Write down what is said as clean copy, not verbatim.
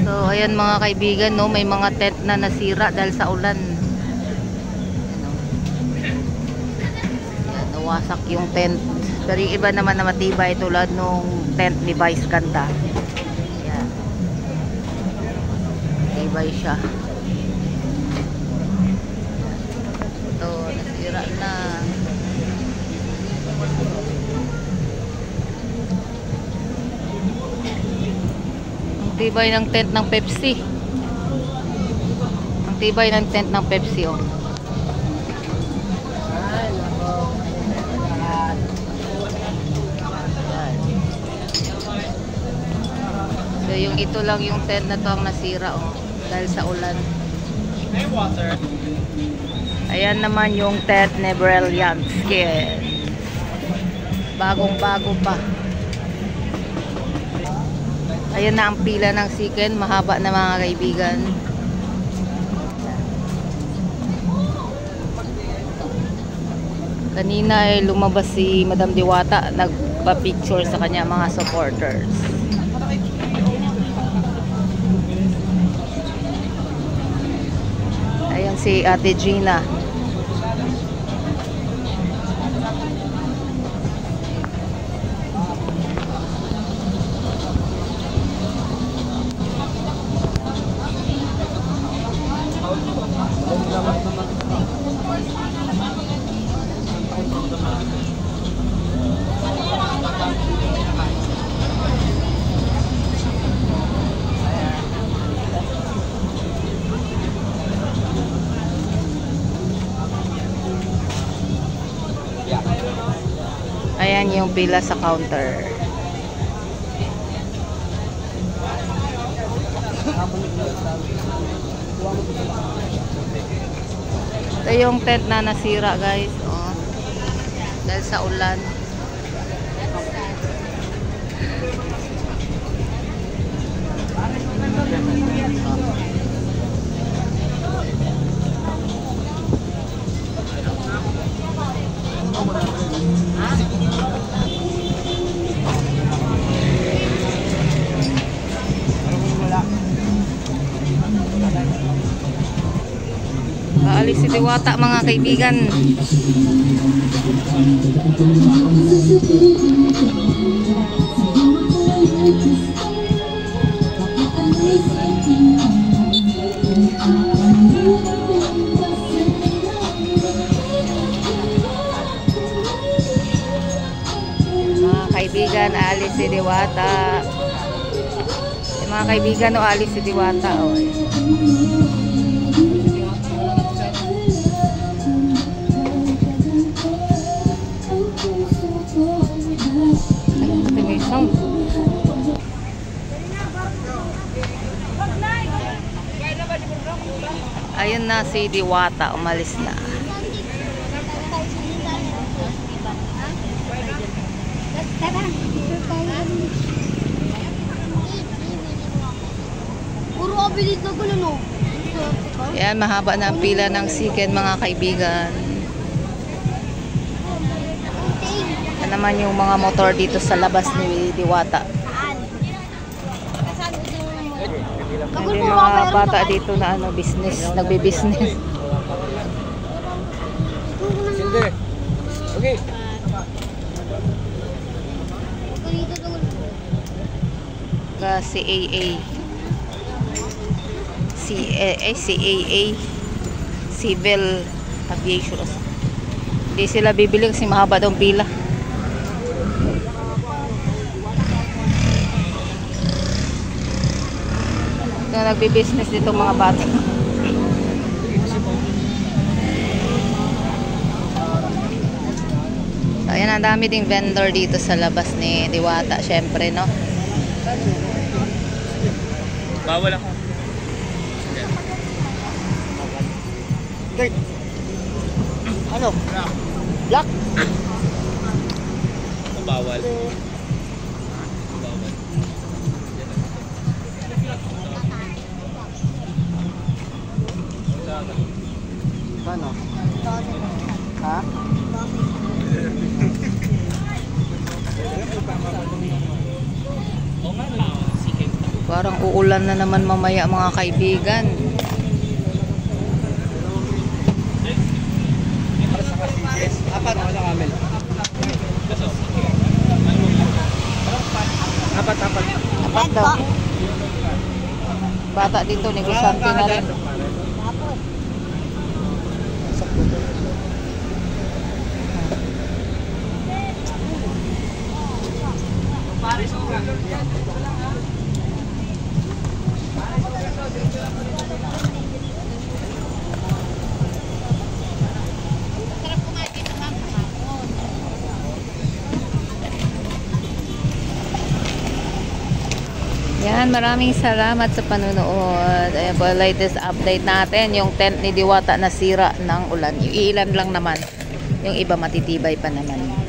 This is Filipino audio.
So, ayan mga kaibigan, no, may mga tent na nasira dahil sa ulan. Ayan, nawasak yung tent. Pero yung iba naman na matibay tulad nung tent ni Vice Ganda. Ayan. Matibay siya. Ito, nasira na. Ang tibay ng tent ng Pepsi. Ang tibay ng tent ng Pepsi, oh. So yung ito lang yung tent na to ang nasira, oh, dahil sa ulan. Ayan naman yung tent ni Brilliant Skin. Bagong bago pa. Ayan na ang pila ng chicken. Mahaba na mga kaibigan. Kanina ay lumabas si Madam Diwata. Nagpa-picture sa kanya mga supporters. Ayan si Ate Gina. Ayan yung pila sa counter. Ito yung tent na nasira, guys. Oh. Dahil sa ulan. Aalis si Diwata mga kaibigan. Mga kaibigan, aalis si Diwata. Mga kaibigan, o aalis si Diwata. Oh. Ayun na si Diwata, umalis na. Puro abilit na gulo, no? Ayan, mahaba na ang pila ng chicken mga kaibigan. Yan naman yung mga motor dito sa labas ni Diwata. May mga bata dito na ano, business, nagbe-business. Okay. Si AA. CAA Civil Aviation. Hindi sila bibili kasi mahaba daw pila. Na nagbi-business dito mga bata. So, ayan, ang dami ding vendor dito sa labas ni Diwata, syempre, no? Bawal ako. Ano? Black? Bawal. Ano? Ha? Parang Uulan na naman mamaya mga kaibigan. Apat na camel. Apat. Apat daw. Bata dito, negosyante na rin. Yan, maraming salamat sa panunood. Ayan po, latest update natin. Yung tent ni Diwata nasira ng ulan. Yung ilan lang naman. Yung iba matitibay pa naman.